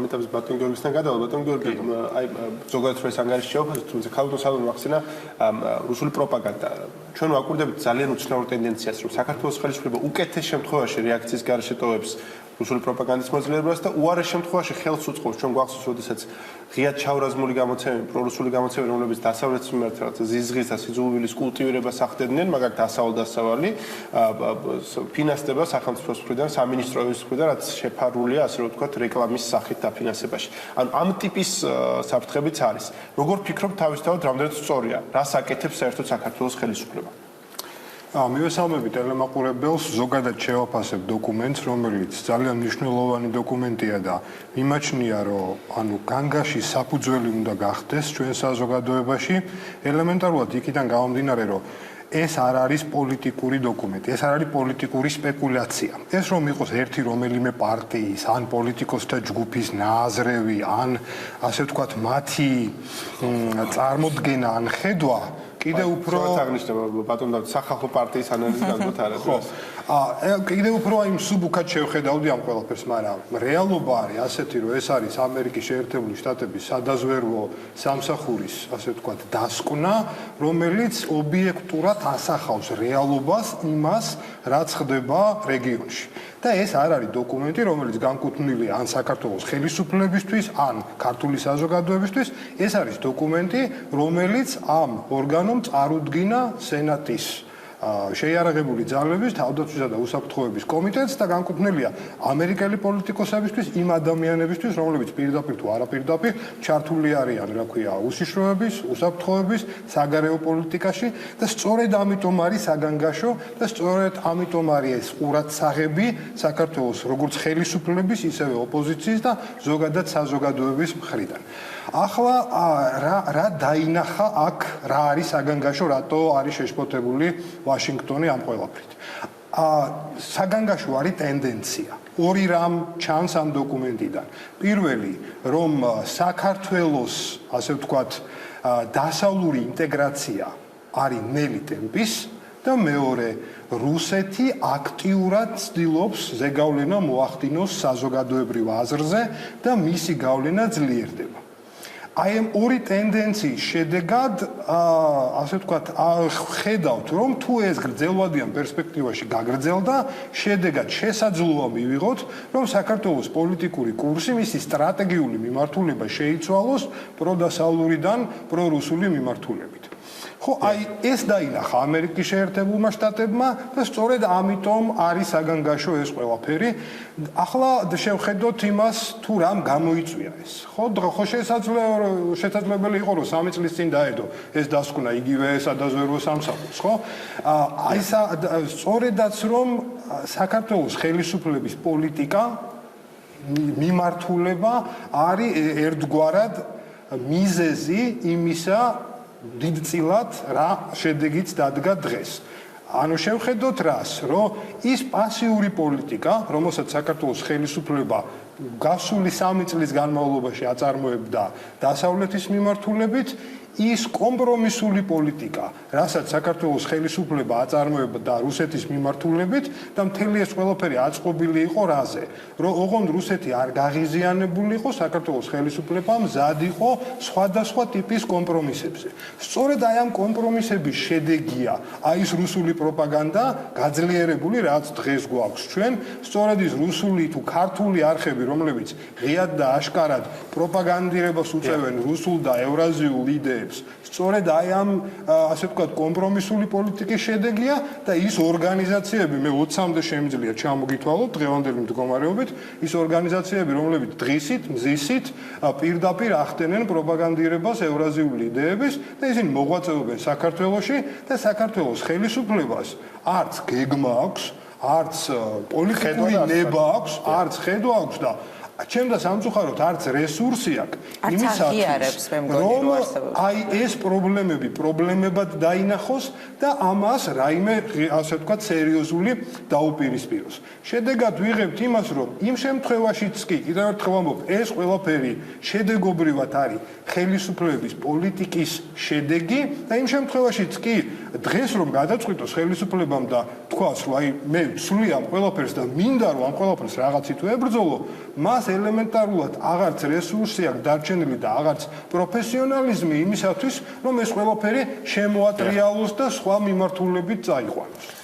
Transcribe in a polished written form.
მეტაბის ბატონ გიორგისთან გადავალ ბატონ გიორგი აი ზოგადად ეს ანგარიში შეუფასო თუმცა ქალბატონ სალომე მახსენა რუსული პროპაგანდა ჩვენ ვაკვირდებით ძალიან უცნაურ ტენდენციას რომ საქართველოს ხელისუფლება უკეთეს შემთხვევაში რეაქციის გარეშე ტოვებს რუსული პროპაგანდის მოძლიებას და უარეს შემთხვევაში ხელს უწყობს ჩვენ გვახსოვს როდესაც ღიად ჩაურაზმული გამოცემები პრორუსული გამოცემები რომელებიც დასავლეთის მიმართ ზიზღის და სიძულვილის კულტივირებას ახდენდნენ მაგალითად დასავლდასავალი ფინანსდება სახელმწიფოს მხრიდან სამინისტროს მხრიდან რაც შეფარულია ასე რომ ვთქვათ რეკლამის სახით დაფინანსებაში ანუ ამ ტიპის საფრთხებიც არის როგორ ფიქრობთ თავისთავად რამდენად სწორია რას აკეთებს საერთოდ საქართველოს ხელისუფლება მივესალმები ტელემაყურებელს ზოგადად შევაფასებ დოკუმენტს რომელიც ძალიან მნიშვნელოვანი დოკუმენტია და მიმაჩნია რომ ანუ განგაში საფუძველი უნდა გახდეს ჩვენ საზოგადოებაში ელემენტარულად იქიდან გამომდინარე რომ ეს არ არის პოლიტიკური დოკუმენტი, ეს არ არის პოლიტიკური სპეკულაცია. ეს რომ იყოს ერთი რომელიმე პარტიის, ან პოლიტიკოსთა ჯგუფის ნააზრევი, ან ასე ვთქვათ, მათი წარმოდგენა, ან ხედვა კიდე უფრო აღნიშნება ბატონ დავით სახალხო პარტიის ანალიზი გაგოთ არადროს. კიდე უფრო იმ სუბუქად შევხედავდი ამ ყველაფერს, მაგრამ რეალობა არის ასეთი, რომ ეს არის ამერიკის შეერთებული შტატების სადაზვერვო სამსახურის, ასე ვთქვათ, დასკვნა, რომელიც ობიექტურად ასახავს რეალობას იმას, რაც ხდება რეგიონში. და ეს არ არის დოკუმენტი, რომელიც განკუთვნილია ან საქართველოს ხელისუფლებისთვის, ან ქართული საზოგადოებისთვის, ეს არის დოკუმენტი, რომელიც ამ ორგანომ წარუდგინა სენატის შეიარაღებული ძალების თავდაცვისა და უსაფრთხოების კომიტეტს და განკუთვნილია ამერიკელი პოლიტიკოსებისთვის, იმ ადამიანებისთვის, რომლებიც პირდაპირ თუ არაპირდაპირ ჩართული არიან, რა ქვია, უსიშროების, უსაფრთხოების, საგარეო პოლიტიკაში და სწორედ ამიტომ არის საგანგაშო და სწორედ ამიტომ არის ეს ყურადსაღები საქართველოს როგორც ხელისუფლების, ისევე ოპოზიციის და ზოგადად საზოგადოების მხრიდან. ახლა რა დაინახა აქ, რა არის საგანგაშო, რატო არის შეშფოთებული ვაშინგტონი ამ ყველაფრით. საგანგაშო არის ტენდენცია. ორი რამ ჩანს ამ დოკუმენტიდან. პირველი, რომ საქართველოს, ასე ვთქვათ, დასავლური ინტეგრაცია არის ნელი ტემპის და მეორე, რუსეთი აქტიურად ცდილობს ზეგავლენა მოახდინოს საზოგადოებრივ აზრზე და მისი გავლენა ძლიერდება. აი ამ ორი ტენდენციის შედეგად ასე ვთქვათ ხედავთ რომ თუ ეს გრძელვადიან პერსპექტივაში გაგრძელდა შედეგად შესაძლოა მივიღოთ რომ საქართველოს პოლიტიკური კურსი მისი სტრატეგიული მიმართულება შეიცვალოს პროდასავლურიდან პრორუსული მიმართულებით ხო აი ეს დაინახა ამერიკის შეერთებულმა შტატებმა და სწორედ ამიტომ არის საგანგაშო ეს ყველაფერი ახლა შევხედოთ იმას თუ რამ გამოიწვია ეს ხო შესაძლებელი იყო რომ 3 წლის წინ დაედო ეს დასკვნა იგივე სადაზვერვო სამსახურს ხო აი სწორედაც რომ საქართველოს ხელისუფლების პოლიტიკა მიმართულება არის ერთგვარად მიზეზი იმისა დიდწილად რა შედეგიც დადგა დღეს. ანუ შევხედოთ რას, რომ ის პასიური პოლიტიკა, რომელსაც საქართველოს ხელისუფლება გასული 3 წლის განმავლობაში აწარმოებდა დასავლეთის მიმართულებით, ის კომპრომისული პოლიტიკა, რასაც საქართველოს ხელისუფლება აწარმოებდა რუსეთის მიმართულებით და მთელი ეს ყველაფერი აწყობილი იყო რაზე, რომ ოღონდ რუსეთი არ გაღიზიანებული იყო საქართველოს ხელისუფლება მზად იყო სხვადასხვა ტიპის კომპრომისებზე. სწორედ აი ამ კომპრომისების შედეგია აი ეს რუსული პროპაგანდა გაძლიერებული, რაც დღეს გვაქვს ჩვენ, სწორედ ის რუსული თუ ქართული არხები, რომლებიც ღიად და აშკარად პროპაგანდირებას უწევენ რუსულ და ევრაზიულ იდეებს სწორედ აი ამ ასე ვთქვათ კომპრომისული პოლიტიკის შედეგია და ის ორგანიზაციები მე 20-მდე შემიძლია ჩამოგითვალოთ დღევანდელი მდგომარეობით ის ორგანიზაციები რომლებიც დღისით მზისით პირდაპირ ახდენენ პროპაგანდირებას ევრაზიული იდეების და ისინი მოღვაწეობენ საქართველოში და საქართველოს ხელისუფლებას არც გეგმა აქვს არც პოლიტიკური ნება აქვს არც ხედვა აქვს და ჩემ და სამწუხაროდ არც რესურსი აქვს იმისათვის რომ აი ეს პრობლემებად დაინახოს და ამას რაიმე ასე ვთქვათ სერიოზული დაუპირისპიროს. შედეგად ვიღებთ იმას რომ იმ შემთხვევაშიც კი კიდევ ერთხელ ვამბობ ეს ყველაფერი შედეგობრივად არის ხელისუფლების პოლიტიკის შედეგი და იმ შემთხვევაშიც კი დღეს რომ გადაწყვიტოს ხელისუფლებამ და თქვას რომ აი მე ვსვლი ამ ყველაფერს და მინდა რომ ამ ყველაფერს რაღაცით ვებრძოლო მას ელემენტარულად აღარც რესურსი აქვს დარჩენილი და აღარც პროფესიონალიზმი იმისათვის, რომ ეს ყველაფერი შემოატრიალოს და სხვა მიმართულებით წაიყვანოს.